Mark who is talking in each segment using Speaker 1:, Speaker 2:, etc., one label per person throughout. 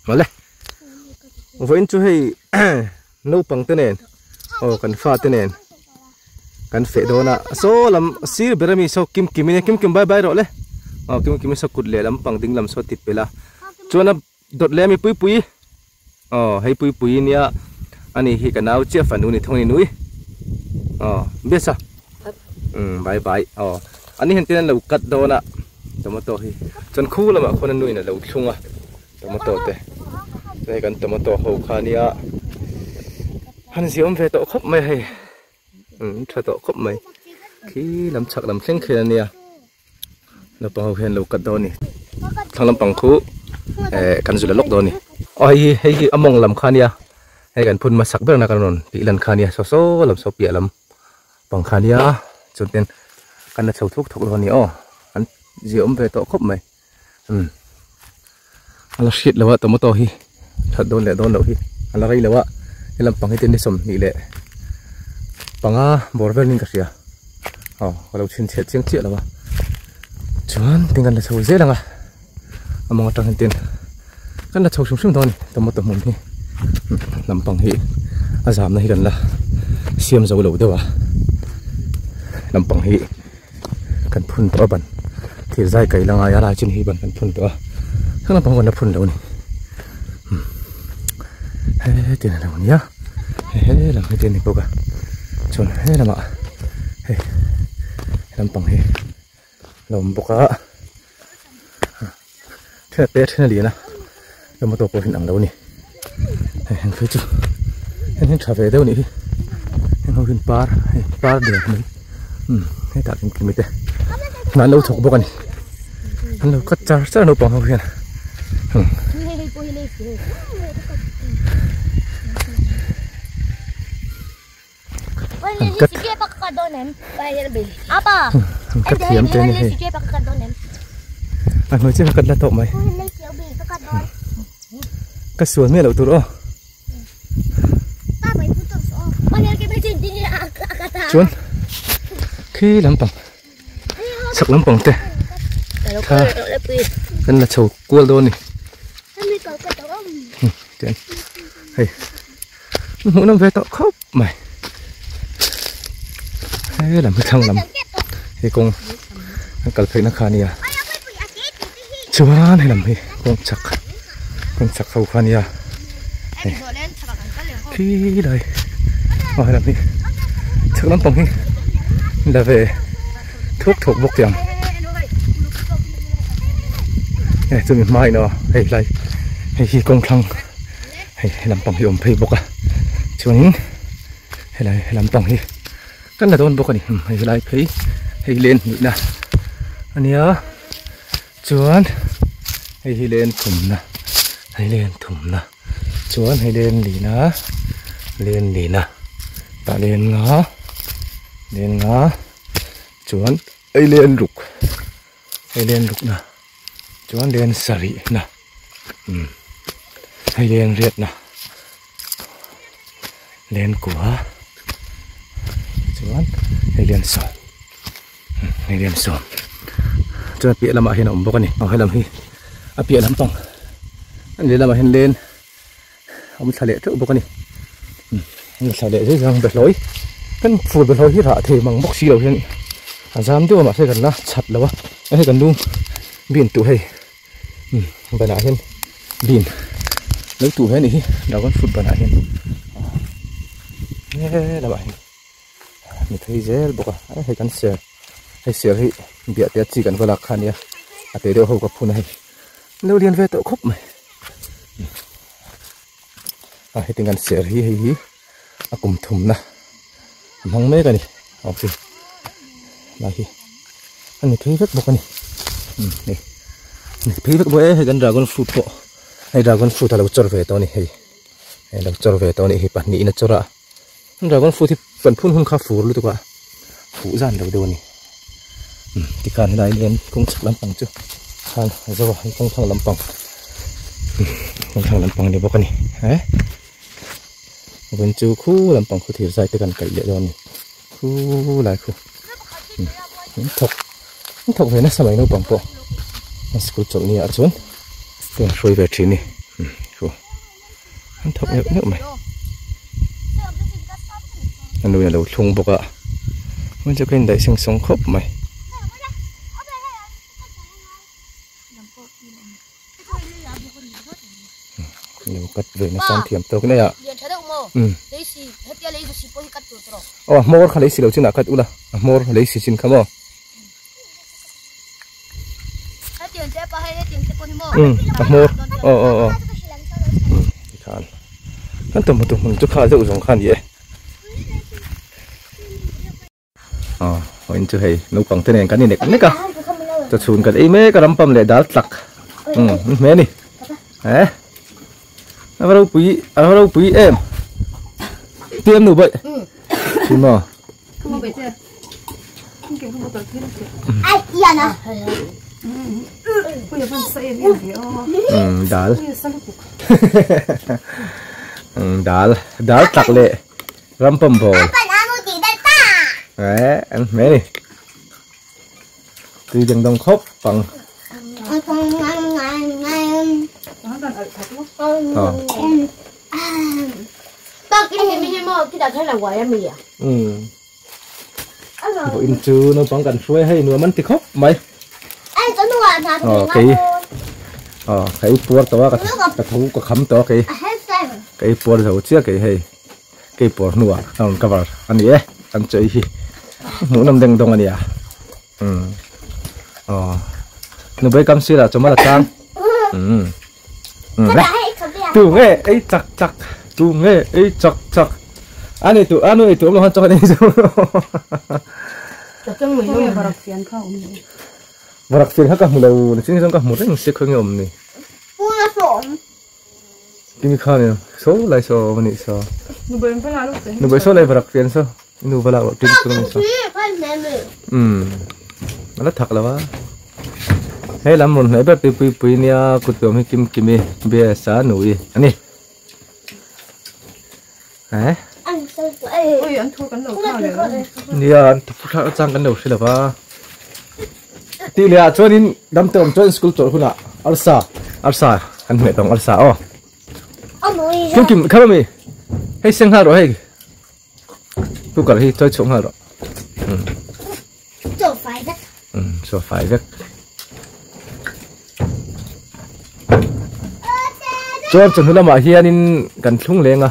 Speaker 1: mà lấy với chú hay nấu bằng tên nền cần pha tên nền cần phê đồ na số làm xí bữa mi số kim bye bye rồi lấy kim số cụt lệ làm bằng tính làm số tít bê la cho nó đột lệ mi pui hay pui nia anh ấy cái nào chia phần núi thông núi biết sao bye bye anh ấy hiện tại là cắt đồ na tomato hi chân khu là mà con nuôi là lâu chung à tomato thế đây cần tomato hậu khania hắn diễm về tổ khóc mày hay cho tổ khóc mày khi làm chặt làm sinh khi này là bằng hậu hiện lâu cắt đồ nè thằng làm bằng khu cần dùng là lốc đồ nè hay âm mong làm khania hay cần phun mà sắc bớt na cần rồi bị lần khania số làm số bịa làm bằng khania cho nên cần là sầu thuốc đồ nè anh diễm về tổ khóc mày anh là shit là vợ tomato hi thật đôn lệ đôn đâu hi anh là cái là vợ cái làm bằng cái tên đi sầm nị lệ bằng borvel ninh cái gì cái đầu chuyên chết chiếng chuyện là vợ chuan tiếng anh là sầu dễ lắm à mong trong hiện tiền cái là sầu sung thôi tomato mồm hi làm bằng hi giảm này gần là xiêm dầu đầu đâu à làm bằng hi cần phun to bẩn thì dai cái là ngay là trên hi bẩn cần phun to không làm bằng còn là phun đâu này tiền là đâu nhá làm cái tiền này bốc à chọn làm ạ làm bằng hi làm bốc à thế là thế này nè làm một tổ hình ảnh đâu nè hình phía trước hình trả về đâu nè hình hồi hình par được mình hay tạo thành cái gì nó lâu thuộc bốc à nè nó lâu cắt char rất là lâu bằng hồi hình cắt cắt hiếm trên này anh nói chứ cắt là tổ mày cắt xuống mấy đầu tụt đó chuốn khi lắm bằng sặc lắm bằng tê cái là sầu cua luôn này hey mỗi năm về tao khóc mày hay làm cái thằng làm thì con cần phải nó khá nia chúa này làm gì con chặt khâu khá nia khi đây hỏi làm gì chắc lắm bằng là về thuốc thuộc bốc tiền này tôi miền mai nó hay lại hay khi con thằng hay làm bằng hiệu phê bốc à chúa hay là làm bằng gì cái là tôi bốc này hay lại thấy hay lên nữa nè anh nhớ chuan hay lên thùng nè hay lên thùng nè chuan hay lên lì nè ta lên ngó chuan hay lên rục nè chuan lên sari nè hay lên riết nè lên của chuan hay lên sòn hay lên sòn cho bịa làm ở hiện ổn bốc này hay làm hi bịa lắm tông anh để làm ở hiện lên ông xả lệ trước bốc này xả lệ dưới răng bệt lối cái phụt bệt lối hít hạ thì bằng bốc xì đầu hiện dám tiêu mà sẽ gần là chặt là quá hay gần đun biển tủ hay bài nãy hiện biển lấy tủ hay này đó con phụt bài nãy hiện là vậy mình thấy dễ bốc à hay cắn sờ hay sửa hi bịa tiết chỉ cần vào lạc khăn nha tới đâu hầu gặp phun này lâu liền về tổ khóc mày hay tiếng ăn sửa hi cùng thùng nè mong mấy cái này ok là hi anh thấy rất bốc này này thấy rất bốc hay gần dragon fruit bộ hay dragon fruit là chor về tao này hay là chor về tao này hi bản nị nó chora dragon fruit thì phần phun hung khá phủ luôn tụi bạn phủ dàn đầu này thì khăn này lên cũng chắc lắm bằng chứ khăn rồi không thằng lắm bằng để bóc này đấy vẫn chưa khu làm bằng khu thì dài tới gần cậy vậy rồi này khu lại khu thọc về nó sao mày nó bằng bộ nó sẽ chọn này ở xuống phun phơi về trên này anh thọc nước mày anh nuôi là đầu thùng bọc ạ mình cho cái đấy sinh sống khóc mày nhiều cắt về nó sang thiểm tao cái này ạ mor khai lấy xì đầu trên nào cắt u là mor lấy xì trên không à mor khan kan tầm một tuần chút khá dữ dòng khan vậy anh chưa hay nấu bằng thế này cái này nè cả cho chun cái ấy mấy cái lắm pầm lại đá tặc mấy này hả ở đâu quý em tiêm đủ vậy thì mà đá tặc lệ ram pầm bò đấy anh mấy này từ dần đông khóc bằng in chứ nó bằng cần xuôi hay nữa mình thì khóc mày cái bùa to cái thú cái khắm to cái bùa đầu chia cái hay cái bùa nua ông cái vào anh ấy anh chơi gì muốn nằm đằng đông anh ấy nó bây cầm xí là cho mà là trang tụ nghe ấy chặt tụ nghe ấy chặt anh ấy tụ ông lo cho anh ấy rồi
Speaker 2: trong mình nó vào phiền không
Speaker 1: vào phiền hết cả một đầu chính trong cả một cái xe khơi ngầm này cái khơi này số lại số mình số nó bây số lại vào phiền số nó vào lại trên cái số nó thật là quá hay lắm một ngày bé pui nia cụt tôm hay kim bé xá nổi anh đi hả
Speaker 2: ôi anh thua cắn đầu sao vậy
Speaker 1: nia anh thua trang cắn đầu xí là ba tí lệ cho nên đâm tôm cho school cho hun à alsa anh mẹ tông alsa kim khám mi hay sinh ha rồi hay tôi cần hay chơi trống ha rồi cho phải rất chọn chọn hula mà hiền in cần thung lên à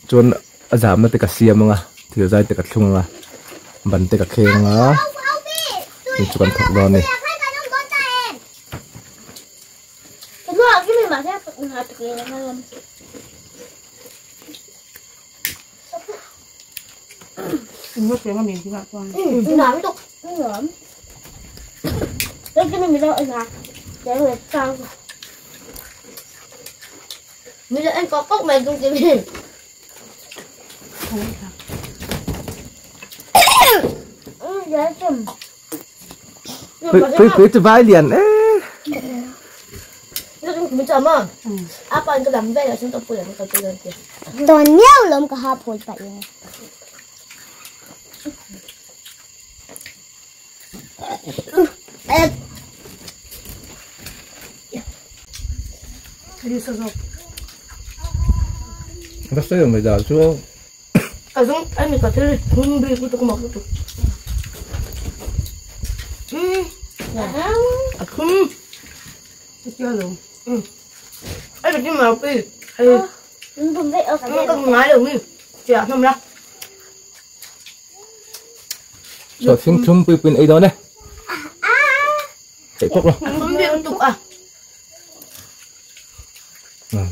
Speaker 1: chọn giảm nó tới cả xiêm à thì ra tới cả thung à bắn tới cả khen à thì chọn thọc đòn này
Speaker 2: nó tiếng mà mình chỉ gặp qua
Speaker 3: nói tục nói cái mình đâu anh à để người trang bây giờ anh có cốc mày trong cái gì dễ chừng
Speaker 1: cứ vai liền
Speaker 3: nó cũng không chậm à apa anh cứ làm vậy là chúng ta phụ được cái chuyện kia
Speaker 4: toàn nhiều lắm cả hai phổi vậy
Speaker 2: đi sao rồi
Speaker 1: bác sĩ người già chưa
Speaker 3: giống anh mình có thể không biết cái tôi mọc được
Speaker 2: không chưa rồi
Speaker 3: anh phải đi mà đi
Speaker 4: không vậy ở
Speaker 3: không có nói được đi chị ạ không đâu
Speaker 1: rồi phim chung pin ấy đó này chạy quốc rồi
Speaker 3: không biết tục à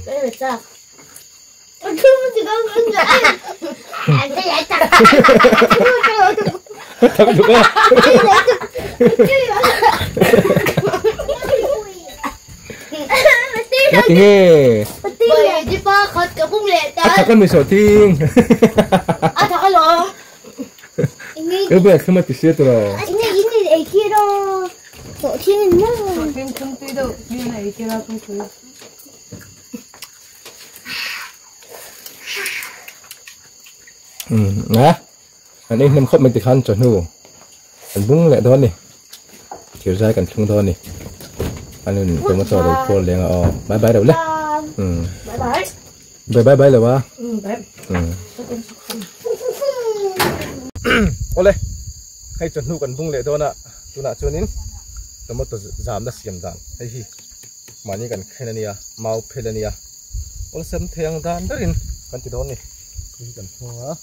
Speaker 3: đây là sao không chỉ có con gái anh thấy vậy chắc
Speaker 1: thật được không nó tiếng nghe
Speaker 3: bởi vì ba khất cái bung lệ ta
Speaker 1: thật con mình sổ thiên
Speaker 3: thật rồi
Speaker 1: cái bữa không mà bị sét rồi
Speaker 4: này kia đâu tổ thiên nữa
Speaker 2: phim không tuy đâu như này kia là không thấy
Speaker 1: nè anh em nằm khóc mình thì khăn cho nụ anh bung lại đó nè chiều dài cần không đó nè anh nên tôi mới cho được cô liền bye bye đâu đấy
Speaker 3: Bye bye.
Speaker 1: bye bye rồi ba
Speaker 2: Bye.
Speaker 1: ole hay chuẩn nu cần vung lệ đó nè tu nãy cho nín tôi mới tôi giảm đã xiêm đàn hay gì mà như cần khen này mau phê này ole xem thèn đàn đó in cần từ đó này cần thua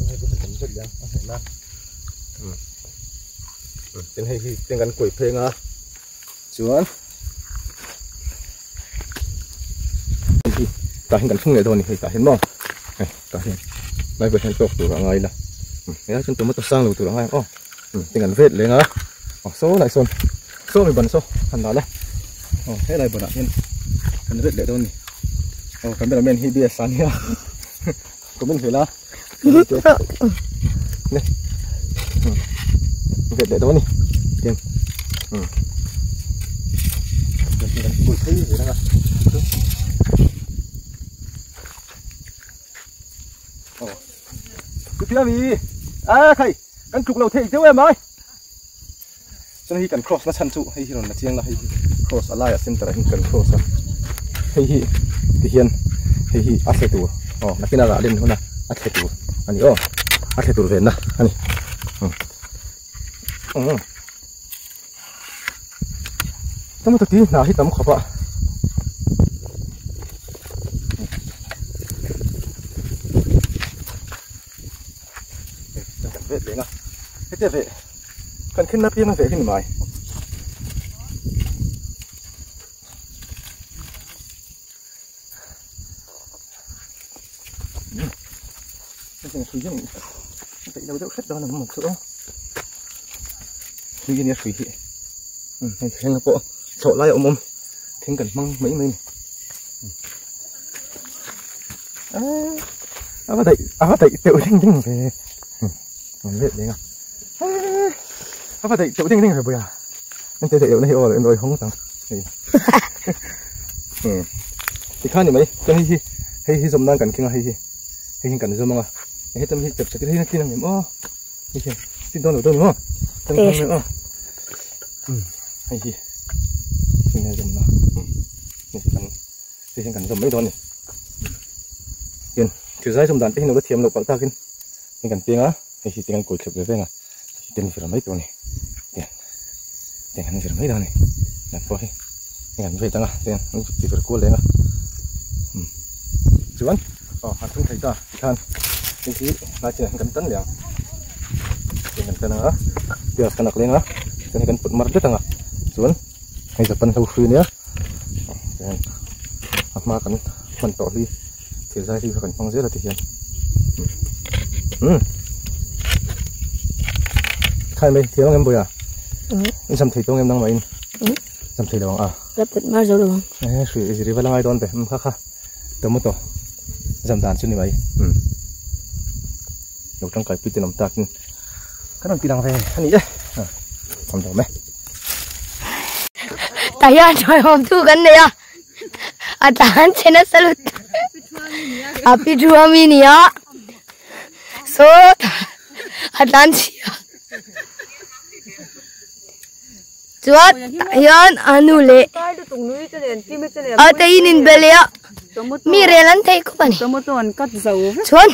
Speaker 1: hay có thể chấm dứt liền có thể na tiếng hay tiếng cần quẩy phê ngà chuan ta hình cần phung lệ đó này ta hình mong ta hình lại về hình tộc tụi bạn ngay là nhớ chúng tôi mất tập sang rồi tụi bạn ngay tiếng cần vết lên á số lại son số mình bắn số thành đó đấy thế này bữa nào nhân cần vết lệ đó này cần biết là men hi bia sáng nha có bên phía là này vết lệ đó này tiền bụi thấy gì đó cái gì thầy căn trục lầu thầy thiếu em ơi cho nên cần cross nó chăn trụ hay rồi là chiang là hay cross ở lại ở center hình cần cross hay thì hiền hay ase tu là cái nào là lên hôm nay ase tu anh nhớ ase tu về nè anh tấm thực tí nào hít tấm khóc ạ về đấy nè hết về cầnขึ้นนับเพียงvềขึ้นมาเป็นสุยยังแต่เราจะขึ้นดอนหมดสุสุยเนี่ยสุยให้แข่งแล้วก็โฉบไล่ทิ้งกันมั่งmấy mình à vậy tiểu tinh tinh về mình biết đấy à vậy tiểu tinh tinh phải bữa anh thấy tiểu này rồi không sao thì khá nhiều mấy cho hay dùng đang cần kia hay cần dùng mà hay tâm chụp cái này kia làm hay xin tôi đúng không tâm nữa hay gì xin này dùng nó thì cần dùng mấy đòn này yên thứ hai dùng đàn tinh nó có thiềm lộc bảo ta kinh mình cần tiếng á hay chỉ tiếng cột chụp về à tiếng phải mấy đòn này tiếng anh phải mấy đòn này là thôi mình cần về tăng à tiếng chỉ phải cố lên à chú anh hạt không thấy ta khan cái gì là chỉ cần tấn liền cần tấn nữa giờ cần đặt lên á cho nên cần bật mặt rất tăng à chú anh hay giờ phân thâu phi nữa mà cần phần tỏi đi thì ra thì cần phong rất là thể hiện khai mấy thiếu em bồi à em xăm thầy tôi em đang mày xăm thầy đâu à
Speaker 3: rất tận bao giờ được
Speaker 1: không sủi gì đi vào lai đón thế khá tao mất tổ giảm đàn trên này mày đầu trong cái pin nằm tạc cái nằm pin đang về anh nghĩ đấy làm được mấy
Speaker 3: tại sao trời hôm thu gần đây à tahan trên nó salut api dua mini ya so Atlantia chuột yan anu le ở đây nhìn về lẽ mi re lan thấy có phải chuột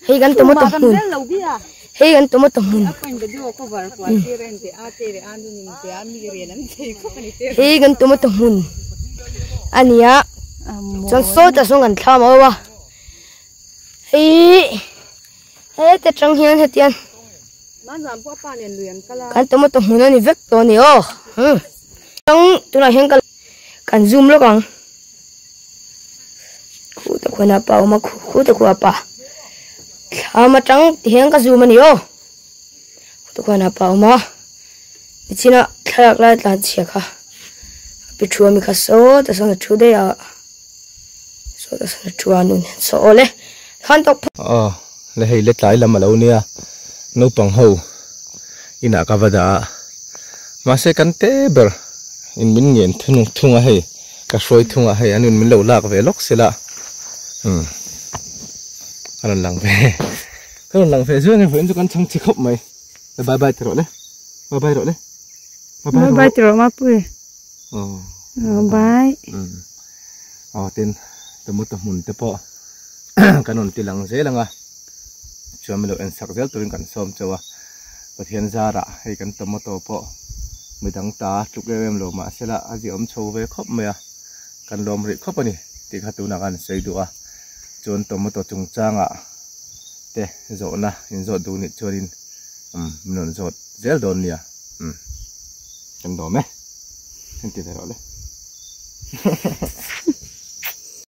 Speaker 3: hay gần tụi một tụm mùn hay gần tụi một tụm mùn hay gần tụi một tụm mùn anh ya chọn số ta xuống gần tham ở ba hay thế trong hiên hết tiền kan tụi một tụm mùn này vét to này trong tụi này hiên kan zoom lo con khu ta quên apa mà khu ta quên apa mà trong hiên cái zoom này tụi quên apa mà chỉ là khai lại là chia cả bị chua mi khá số ta xong là chua đây à số ta xong là chua luôn số lệ khăn tóc
Speaker 1: lệ hay lệ trái làm mà lâu nè nấu bằng hầu ina cả vada mà sẽ cắn té bờ in mình nghiền thung à hay cả sôi thung à hay anh mình lâu lạc về lóc sẽ là anh lằng về dưới này vẫn cho con trăng chỉ khóc mày bye bye rồi đấy bye rồi đấy
Speaker 2: Bye bye terus mapui.
Speaker 1: oh
Speaker 2: Bye.
Speaker 1: tin temu mun te po kanon tilang zelanga chomelo en sakzel tuin kan som chawa pathian zara hei kan tomato po midang ta trukem lo ma sela aji om chove khop mea kan lom ri khop ani ti khatuna kan seidua chon tomato chungchanga te zo na in zo du ni chorin non zo zel don nia kan do meenti de role